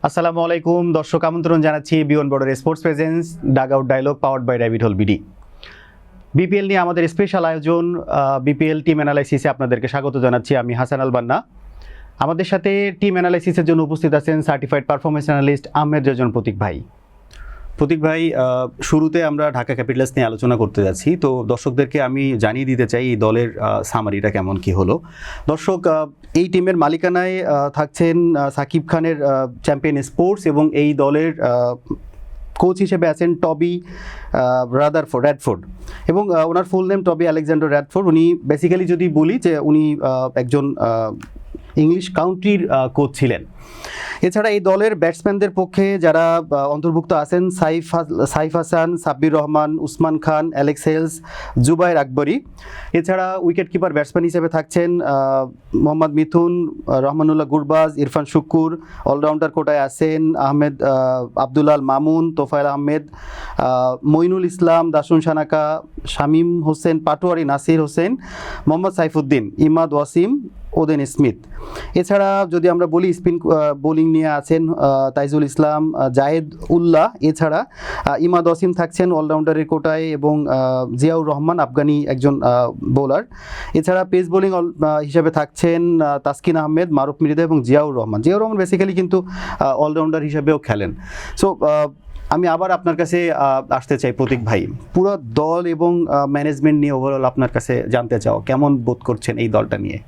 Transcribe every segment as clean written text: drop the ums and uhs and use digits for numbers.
আসসালামু আলাইকুম দর্শক, আমন্ত্রণ জানাচ্ছি beyond border sports presence dug out Dialog powered by rabbit hole BD. BPL নিয়ে আমাদের স্পেশাল আয়োজন বিপিএল টিম অ্যানালাইসিসে আপনাদেরকে স্বাগত জানাচ্ছি। আমি হাসান আল বান্না। আমাদের সাথে টিম অ্যানালাইসিসের জন্য উপস্থিত আছেন certified performance analyst Ahmed Rezon Pratik ভাই। প্রতীক ভাই, শুরুতে আমরা ঢাকা ক্যাপিটালস নিয়ে আলোচনা করতে যাচ্ছি, তো দর্শকদেরকে আমি জানিয়ে দিতে চাই এই দলের সামারিটা কেমন কি হলো। দর্শক, এই টিমের মালিকানায় থাকছেন সাকিব খানের চ্যাম্পিয়ন স্পোর্টস এবং এই দলের কোচ হিসেবে আছেন টবি র্যাডফোর্ড এবং ওনার ফুল নেম টবি আলেকজান্ডার র্যাডফোর্ড। উনি বেসিক্যালি যদি বলি যে উনি একজন ইংলিশ কাউন্ট্রির কোচ ছিলেন। এছাড়া এই দলের ব্যাটসম্যানদের পক্ষে যারা অন্তর্ভুক্ত আছেন সাইফ হাসান, সাব্বির রহমান, উসমান খান, অ্যালেক্স হেলস, জুবায়ের আকবরী। এছাড়া উইকেট কিপার ব্যাটসম্যান হিসেবে থাকছেন মোহাম্মদ মিথুন, রহমানুল্লাহ গুরবাজ, ইরফান শুক্কুর। অলরাউন্ডার কোটায় আছেন আহমেদ আবদুল্লাল মামুন, তোফায়েল আহমেদ, মইনুল ইসলাম, দাসুন সানাকা, শামীম হোসেন পাটোয়ারি, নাসির হোসেন, মোহাম্মদ সাইফুদ্দিন, ইমাদ ওয়াসিম, ওদেন স্মিথ। এছাড়া যদি আমরা বলি স্পিন বোলিং নিয়ে আছেন তাইজুল ইসলাম, জায়েদ উল্লাহ। এছাড়া ইমাদ ওয়াসিম থাকছেন অলরাউন্ডারের কোটায় এবং জিয়াউর রহমান আফগানি একজন বোলার। এছাড়া পেস বোলিং হিসেবে থাকছেন তাসকিন আহমেদ, মারুফ মৃধা এবং জিয়াউর রহমান বেসিক্যালি কিন্তু অলরাউন্ডার হিসেবেও খেলেন। সো আমি আবার আপনার কাছে আসতে চাই প্রতীক ভাই, পুরো দল এবং ম্যানেজমেন্ট নিয়ে ওভারঅল আপনার কাছে জানতে চাও কেমন বোধ করছেন এই দলটা নিয়ে।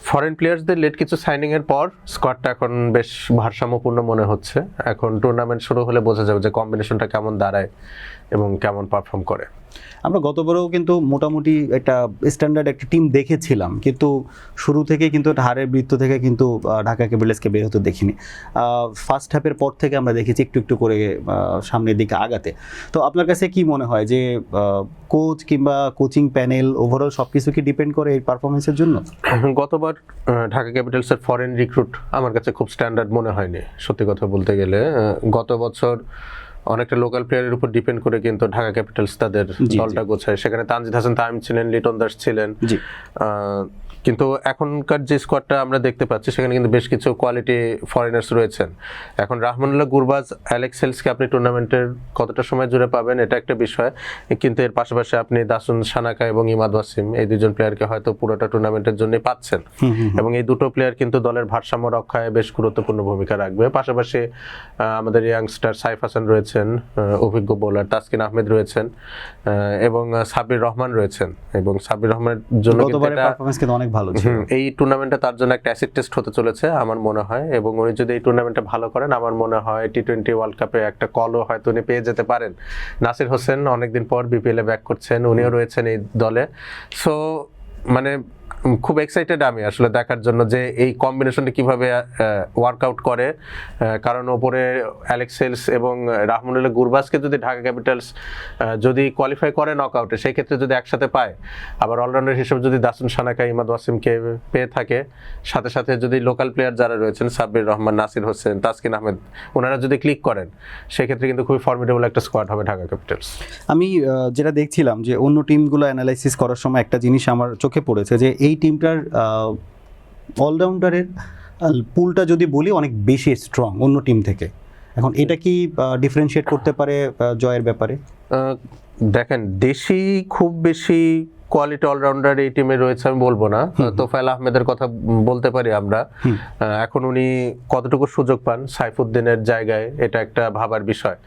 ফরেন প্লেয়ার্সদের লেট কিছু সাইনিং এর পর স্কোয়াডটা এখন বেশ ভারসাম্যপূর্ণ মনে হচ্ছে। এখন টুর্নামেন্ট শুরু হলে বোঝা যাবে যে কম্বিনেশনটা কেমন দাঁড়ায় এবং কেমন পারফর্ম করে। আমরা গতবারও কিন্তু মোটামুটি একটা স্ট্যান্ডার্ড একটা টিম দেখেছিলাম, কিন্তু শুরু থেকে কিন্তু একটা হারের বৃত্ত থেকে কিন্তু ঢাকা ক্যাপিটালসকে বের হতে দেখিনি। ফার্স্ট হাফের পর থেকে আমরা দেখেছি একটু একটু করে সামনের দিকে আগাতে। তো আপনার কাছে কি মনে হয় যে কোচ কিংবা কোচিং প্যানেল ওভারঅল সব কিছু কি ডিপেন্ড করে এই পারফরমেন্সের জন্য? গতবার ঢাকা ক্যাপিটালসের ফরেন রিক্রুট আমার কাছে খুব স্ট্যান্ডার্ড মনে হয়নি, সত্যি কথা বলতে গেলে। গত বছর অনেকটা লোকাল প্লেয়ারের উপর ডিপেন্ড করে কিন্তু ঢাকা ক্যাপিটালস তাদের দলটা গোছায়। সেখানে তানজিদ হাসান তামিম ছিলেন, লিটন দাস ছিলেন, কিন্তু এখনকার যে স্কোয়াডটা আমরা দেখতে পাচ্ছি সেখানে কিন্তু বেশ কিছু কোয়ালিটি ফরেনার্স রয়েছেন। এখন রহমানুল্লাহ গুরবাজ, অ্যালেক্স হেলসকে আপনি টুর্নামেন্টের কতটা সময় জুড়ে পাবেন এটা একটা বিষয়, কিন্তু এর পাশাপাশি আপনি দাসুন সানাকা এবং ইমাদ ওয়াসিম এই দুজন প্লেয়ারকে হয়তো পুরোটা টুর্নামেন্টের জন্য পাচ্ছেন এবং এই দুটো প্লেয়ার কিন্তু দলের ভারসাম্য রক্ষায় বেশ গুরুত্বপূর্ণ ভূমিকা রাখবে। পাশাপাশি আমাদের ইয়াংস্টার সাইফ হাসান রয়েছেন, অভিজ্ঞ বোলার তাসকিন আহমেদ রয়েছেন এবং সাব্বির রহমান রয়েছেন। এবং সাব্বির রহমানের জন্য এই টুর্নামেন্টটা তার জন্য একটা অ্যাসিড টেস্ট হতে চলেছে আমার মনে হয়। এবং উনি যদি এই টুর্নামেন্টটা ভালো করেন আমার মনে হয় টি-20 ওয়ার্ল্ড কাপে একটা কলও হয়তো উনি পেয়ে যেতে পারেন। নাসির হোসেন অনেকদিন পর বিপিএলে ব্যাক করছেন, উনিও রয়েছেন এই দলে। সো মানে খুব এক্সাইটেড আমি আসলে দেখার জন্য যে এই কম্বিনেশনটা কিভাবে ওয়ার্কআউট করে। কারণ ওপরে অ্যালেক্স হেলস এবং রহমানুল্লাহ গুরবাজকে যদি ঢাকা ক্যাপিটালস যদি কোয়ালিফাই করে নকআউটে, সেই ক্ষেত্রে যদি একসাথে পায়, আবার অলরাউন্ডার হিসেবে যদি দাসুন সানাকা, ইমাদ ওয়াসিমকে পেয়ে থাকে, সাথে সাথে যদি লোকাল প্লেয়ার যারা রয়েছেন সাব্বির রহমান, নাসির হোসেন, তাসকিন আহমেদ, ওনারা যদি ক্লিক করেন সেক্ষেত্রে কিন্তু খুবই ফর্মিডেবল একটা স্কোয়াড হবে ঢাকা ক্যাপিটালস। আমি যেটা দেখছিলাম যে অন্য টিমগুলো অ্যানালাইসিস করার সময় একটা জিনিস আমার চোখে পড়েছে যে এই টিমটার অলরাউন্ডারের পুলটা যদি বলি অনেক বেশি স্ট্রং অন্য টিম থেকে। এখন এটা কি ডিফারেন্সিয়েট করতে পারে জয়ের ব্যাপারে? দেখেন, দেশি খুব বেশি কোয়ালিটি অলরাউন্ডার এই টিমে রয়েছে আমি বলবো না। তোফায়েল আহমেদের কথা বলতে পারি আমরা। এখন উনি কতটুকু সুযোগ পান সাইফুদ্দিনের জায়গায়, এটা একটা ভাবার বিষয়।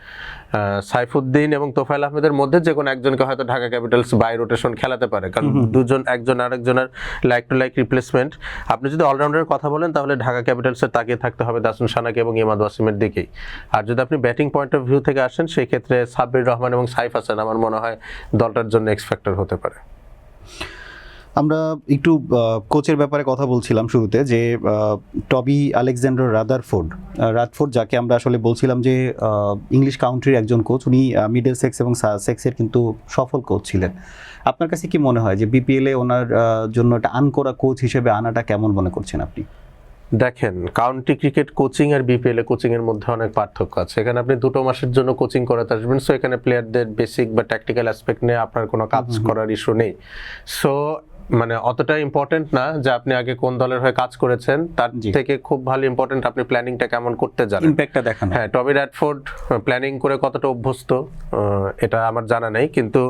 সাইফুদ্দিন এবং তোফায়েল আহমেদের মধ্যে যে কোনো একজনকে হয়তো ঢাকা ক্যাপিটালস বাই রোটেশন খেলাতে পারে, কারণ দুজন একজন আরেকজনের লাইক টু লাইক রিপ্লেসমেন্ট। আপনি যদি অলরাউন্ডারের কথা বলেন তাহলে ঢাকা ক্যাপিটালসের তাকিয়ে থাকতে হবে দাসুন সানাকে এবং ইমাদ ওয়াসিমের দিকেই। আর যদি আপনি ব্যাটিং পয়েন্ট অফ ভিউ থেকে আসেন সেই ক্ষেত্রে সাব্বির রহমান এবং সাইফ হাসান আমার মনে হয় দলটার জন্য এক্স ফ্যাক্টর হতে পারে। আমরা একটু কোচের ব্যাপারে কথা বলছিলাম শুরুতে, যে টবি আলেকজান্ডার রাদারফোর্ড যাকে আমরা আসলে বলছিলাম যে ইংলিশ কাউন্ট্রির একজন কোচ, উনি মিডল সেক্স এবং সেক্সের কিন্তু সফল কোচ ছিলেন। আপনার কাছে কি মনে হয় যে বিপিএলে ওনার জন্য একটা আনকোরা কোচ হিসেবে আনাটা কেমন মনে করছেন আপনি? দেখেন, কাউন্টি ক্রিকেট কোচিং আর বিপিএল এ কোচিং এর মধ্যে অনেক পার্থক্য আছে। এখানে আপনি 2 মাসের জন্য কোচিং করাতে আসবেন, সো এখানে প্লেয়ারদের বেসিক বা ট্যাকটিক্যাল অ্যাসপেক্ট নিয়ে আপনার কোনো কাজ করার ইস্যু নেই। সো মানে অতটা ইম্পর্টেন্ট না যে আপনি আগে কোন দলের হয়ে কাজ করেছেন, তার জি। থেকে খুব ভালো ইম্পর্টেন্ট আপনি প্ল্যানিংটা কেমন করতে জানেন। ইমপ্যাক্টটা দেখানো। হ্যাঁ, টবি র্যাডফোর্ড প্ল্যানিং করে কতটা অভ্যস্ত এটা আমার জানা নেই, কিন্তু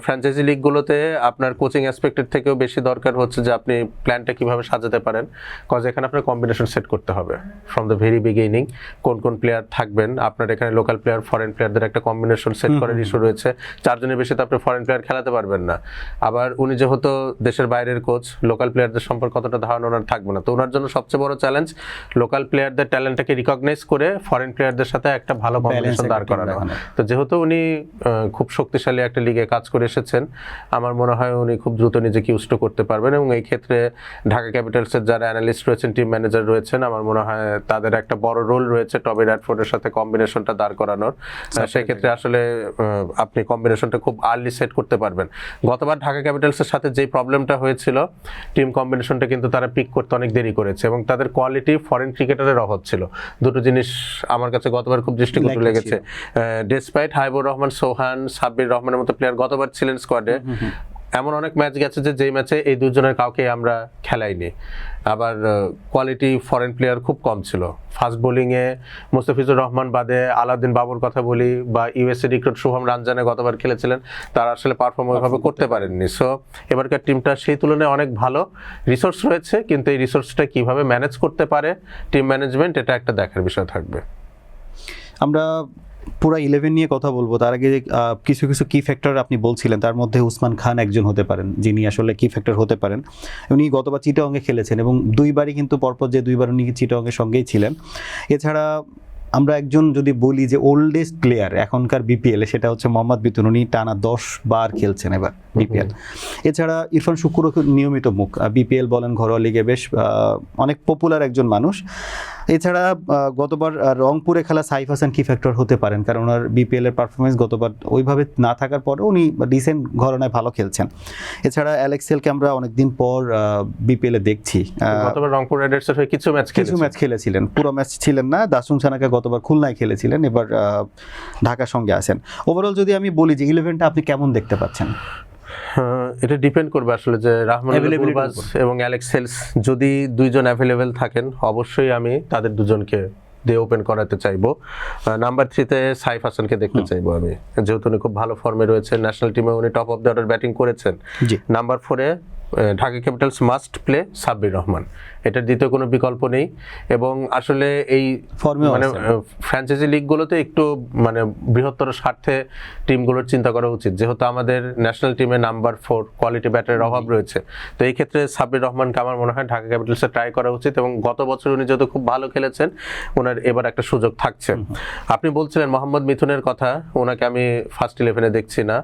ফ্র্যাঞ্চাইজি লিগগুলোতে আপনার কোচিং অ্যাসপেক্টের থেকেও বেশি দরকার হচ্ছে যে আপনি প্ল্যানটা কিভাবে সাজাতে পারেন, কজ এখানে আপনার কম্বিনেশন সেট করতে হবে ফ্রম দ্য ভেরি বিগিনিং। কোন কোন প্লেয়ার থাকবেন আপনার এখানে, লোকাল প্লেয়ার ফরেন প্লেয়ারদের একটা কম্বিনেশন সেট করার ইস্যু রয়েছে। 4 জনের বেশি তো আপনি ফরেন প্লেয়ার খেলাতে পারবেন না। আবার উনি যেহেতু দেশের বাইরের কোচ, লোকাল প্লেয়ারদের সম্পর্কে কতটা ধারণা ওনার থাকবে না, তো ওনার জন্য সবচেয়ে বড় চ্যালেঞ্জ লোকাল প্লেয়ারদের ট্যালেন্টটাকে রিকগনাইজ করে ফরেন প্লেয়ারদের সাথে একটা ভালো কম্বিনেশন দাঁড় করানো। তো যেহেতু উনি খুব শক্তিশালী একটা লিগে কাজ করে এসেছেন, আমার মনে হয় উনি খুব দ্রুত নিজেকে ইউজ টু করতে পারবেন, এবং এই ক্ষেত্রে ঢাকা ক্যাপিটালসের যারা অ্যানালিস্ট রয়েছেন, টিম ম্যানেজার রয়েছেন, আমার মনে হয় তাদের একটা বড় রোল রয়েছে টবি র্যাডফোর্ডের সাথে কম্বিনেশনটা দাঁড় করানোর। সেই ক্ষেত্রে আসলে আপনি কম্বিনেশনটা খুব আর্লি সেট করতে পারবেন। গতবার ঢাকা ক্যাপিটালসের সাথে যেই প্রবলেমটা হয়েছিল, টিম কম্বিনেশনটা কিন্তু তারা পিক করতে অনেক দেরি করেছে, এবং তাদের কোয়ালিটি ফরেন ক্রিকেটারের অভাব ছিল। দুটো জিনিস আমার কাছে গতবার খুব দৃষ্টিকটু লেগেছে। ডেসপাইট হাবিবুর রহমান, সোহান, সাব্বির রহমানের মতো প্লেয়ার গতবার ছিলেন স্কোয়াডে, এমন অনেক ম্যাচ গেছে যে যেই ম্যাচে এই দুজনের কাউকে আমরা খেলাইনি। আবার কোয়ালিটি ফরেন প্লেয়ার খুব কম ছিল। ফাস্ট বোলিংয়ে মুস্তাফিজুর রহমান বাদে আলাউদ্দিন বাবুর কথা বলি, বা ইউএসএ রিক্রুট শুভম রানজানে গতবার খেলেছিলেন, তারা আসলে পারফর্ম ওইভাবে করতে পারেননি। সো এবারকার টিমটা সেই তুলনায় অনেক ভালো, রিসোর্স রয়েছে, কিন্তু এই রিসোর্সটা কিভাবে ম্যানেজ করতে পারে টিম ম্যানেজমেন্ট, এটা একটা দেখার বিষয় থাকবে। আমরা পুরো 11 নিয়ে কথা বলবো, তার আগে কিছু কিছু কি ফ্যাক্টর আপনি বলছিলেন, তার মধ্যে উসমান খান একজন হতে পারেন যিনি আসলে কি ফ্যাক্টর হতে পারেন। উনি গতবার চিটাগংয়ে খেলেছেন এবং দুইবারই কিন্তু পরপর যে দুইবার উনি চিটাগংয়ের সঙ্গেই ছিলেন। এছাড়া আমরা একজন যদি বলি যে ওল্ডেস্ট প্লেয়ার এখনকার বিপিএলে, সেটা হচ্ছে মোহাম্মদ বিতুন, উনি টানা 10 বার খেলছেন এবার বিপিএল। এছাড়া ইরফান শুক্কুরও নিয়মিত মুখ, বিপিএল বলেন ঘরোয়া লিগে বেশ অনেক পপুলার একজন মানুষ। এছাড়া গতবার রংপুরে খেলা সাইফ হাসান কি ফ্যাক্টর হতে পারেন, কারণ ওনার বিপিএল এর পারফরমেন্স গতবার ওইভাবে না থাকার পরেও উনি ডিসেন্ট ঘরানায় ভালো খেলছেন। এছাড়া অ্যালেক্সেলকে আমরা অনেকদিন পর বিপিএল এ দেখছি। গতবার রংপুর রাইডার্সের হয়ে কিছু ম্যাচ খেলেছিলেন, পুরো ম্যাচ ছিলেন না। দাসুন সানাকা গতবার খুলনায় খেলেছিলেন, এবার ঢাকার সঙ্গে আছেন। ওভারঅল যদি আমি বলি যে 11টা আপনি কেমন দেখতে পাচ্ছেন? এটা ডিপেন্ড করবে আসলে যে রাহমানুল্লাহ গুরবাজ এবং অ্যালেক্স হেলস যদি দুইজন অ্যাভেলেবেল থাকেন, অবশ্যই আমি তাদের দুজনকে দিয়ে ওপেন করাতে চাইবো। নাম্বার 3-তে সাইফ হাসানকে দেখতে চাইবো আমি, যেহেতু উনি খুব ভালো ফর্মে রয়েছেন, ন্যাশনাল টিমে উনি top of the order batting করেছেন। নাম্বার 4-এ Dhaka capitals must play Sabbir Rahman, এটার দ্বিতীয় কোনো বিকল্প নেই। এবং আসলে এই মানে ফ্র্যাঞ্চাইজি লিগগুলোতে একটু মানে বৃহত্তর স্বার্থে টিমগুলোর চিন্তা করা উচিত, যেহেতু আমাদের ন্যাশনাল টিমে নাম্বার 4 কোয়ালিটি ব্যাটারের অভাব রয়েছে। তো এই ক্ষেত্রে সাব্বির রহমানকে আমার মনে হয় ঢাকা ক্যাপিটালসে ট্রাই করা উচিত, এবং গত বছর উনি যেহেতু খুব ভালো খেলেছেন, ওনার এবার একটা সুযোগ থাকছে। আপনি বলছিলেন মোহাম্মদ মিথুনের কথা, ওনাকে আমি ফার্স্ট 11-এ দেখছি না।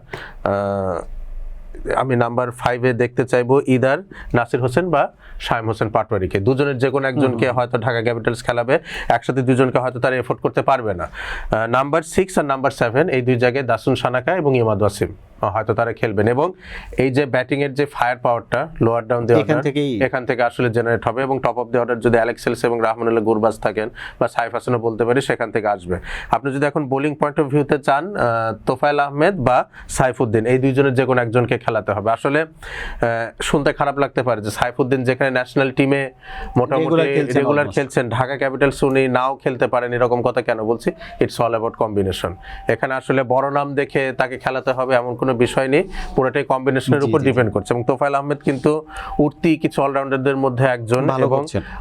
আমি নাম্বার 5-এ দেখতে চাইবো ইদার নাসির হোসেন বা শাইম হোসেন পাটোয়ারিকে। দুজনের যে কোনো একজনকে হয়তো ঢাকা ক্যাপিটালস খেলাবে, একসাথে দুজনকে হয়তো তারা এফোর্ড করতে পারবে না। নাম্বার 6 আর নাম্বার 7 এই দুই জায়গায় দাসুন সানাকা এবং ইমাদ ওয়াসিম হয়তো তারা খেলবেন, এবং এই যে ব্যাটিং এর যে ফায়ার পাওয়ারটা লোয়ার ডাউন দি অর্ডার এখান থেকে আসলে জেনারেট হবে, এবং টপ অফ দি অর্ডার যদি অ্যালেক্স হেলস এবং রাহমানুল্লাহ গুরবাজ থাকেন বা সাইফ হাসানও বলতে পারি, সেখান থেকে আসবে। আপনি যদি এখন বোলিং পয়েন্ট অফ ভিউতে চান, তোফায়েল আহমেদ বা সাইফুদ্দিন এই দুইজনের যে কোনো একজনকে খেলাতে হবে। আসলে শুনতে খারাপ লাগতে পারে যে সাইফুদ্দিন যেখানে ন্যাশনাল টিমে মোটামুটি রেগুলার খেলছেন, ঢাকা ক্যাপিটালস উনি নাও খেলতে পারেন, এরকম কথা কেন বলছি? It's all about combination. এখানে আসলে বড় নাম দেখে তাকে খেলাতে হবে এমন কোনো বিষয় নেই, পুরোটাই কম্বিনেশনের উপর ডিপেন্ড করছে। এবং তোফায়েল আহমেদ কিন্তু উঠতি কিছু অলরাউন্ডারদের মধ্যে একজন, এবং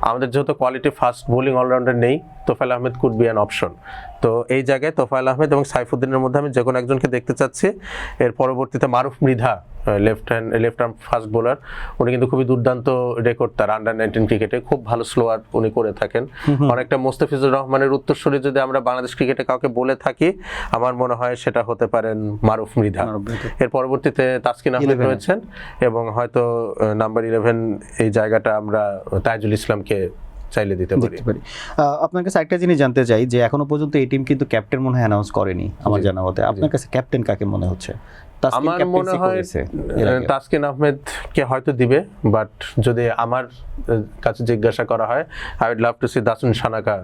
আমাদের যেহেতু কোয়ালিটি ফাস্ট বোলিং অলরাউন্ডার নেই, Tofail Ahmed could be an option. তো এই জায়গায় তোফায়েল আহমেদ এবং সাইফুদ্দিনের মধ্যে আমি যে কোনো একজনকে দেখতে চাচ্ছি। এর পরবর্তীতে Maruf Mridha, left arm fast bowler, উনি কিন্তু খুবই দুর্দান্ত রেকর্ড তার আন্ডার-19 ক্রিকেটে, খুব ভালো স্লোয়ার উনি করে থাকেন। অনেকটা মুস্তাফিজুর রহমানের উত্তরসূরি যদি আমরা বাংলাদেশ ক্রিকেটে কাউকে বলে থাকি, আমার মনে হয় সেটা হতে পারেন মারুফ মৃধা। এর পরবর্তীতে তাসকিন আহমেদ রয়েছেন, এবং হয়তো নাম্বার 11 এই জায়গাটা আমরা তাইজুল ইসলামকে চাইলে দিতে পারি। আপনার কাছে একটা জিনিস জানতে চাই যে এখনো পর্যন্ত এই টিম কিন্তু ক্যাপ্টেন মনে হয় অ্যানাউন্স করেনি আমার জানা মতে। আপনার কাছে ক্যাপ্টেন কাকে মনে হচ্ছে? আমার মনে হয় তাসকিন আহমেদকে হয়তো দিবে, বাট যদি আমার কাছে জিজ্ঞাসা করা হয়, I would love to see Dasun Shanaka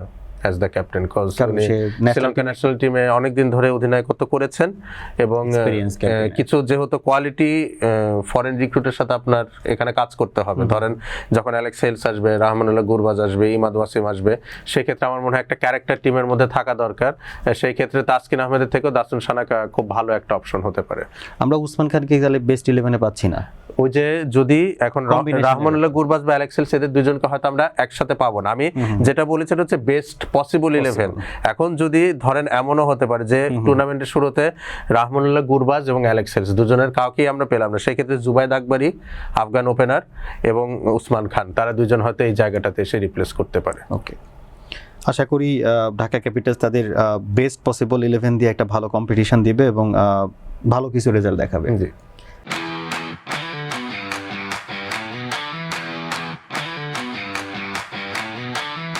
as the captain, cause কারণ সে শ্রীলঙ্কা ন্যাশনাল টিমে অনেকদিন ধরে অধিনায়কত্ব করেছেন এবং Experienced captain. কিছু যেহেতু কোয়ালিটি ফরেন রিক্রুটের সাথে আপনার এখানে কাজ করতে হবে। ধরেন যখন অ্যালেক্স হেলস আসবে, রহমানুল্লাহ গুরবাজ আসবে, ইমাদ ওয়াসিম আসবে, সেই ক্ষেত্রে আমার মনে হয় একটা ক্যারেক্টার টিমের মধ্যে থাকা দরকার। সেই ক্ষেত্রে তাসকিন আহমেদের থেকেও দাসুন সানাকা খুব ভালো একটা অপশন হতে পারে। আমরা উসমান খানকে তাহলে বেস্ট 11-এ পাচ্ছি না। ওই যে যদি এখন Combination রহমানুল্লাহ গুরবাজ বা অ্যালেক্স হেলস এদের দুজনকে হয়তো আমরা একসাথে পাবো না। আমি যেটা বলেছি সেটা হচ্ছে বেস্ট পসিবল 11। এখন যদি ধরেন এমনও হতে পারে যে টুর্নামেন্টের শুরুতে রহমানুল্লাহ গুরবাজ এবং অ্যালেক্স হেলস দুজনের কাউকেই আমরা পেলাম না, সেই ক্ষেত্রে জুবাইদ আকবরী আফগান ওপেনার এবং উসমান খান, তারা দুজন হয়তো এই জায়গাটাতে এসে রিপ্লেস করতে পারে। ওকে, আশা করি ঢাকা ক্যাপিটালস তাদের বেস্ট পসিবল 11 দিয়ে একটা ভালো কম্পিটিশন দিবে এবং ভালো কিছু রেজাল্ট দেখাবে। জি।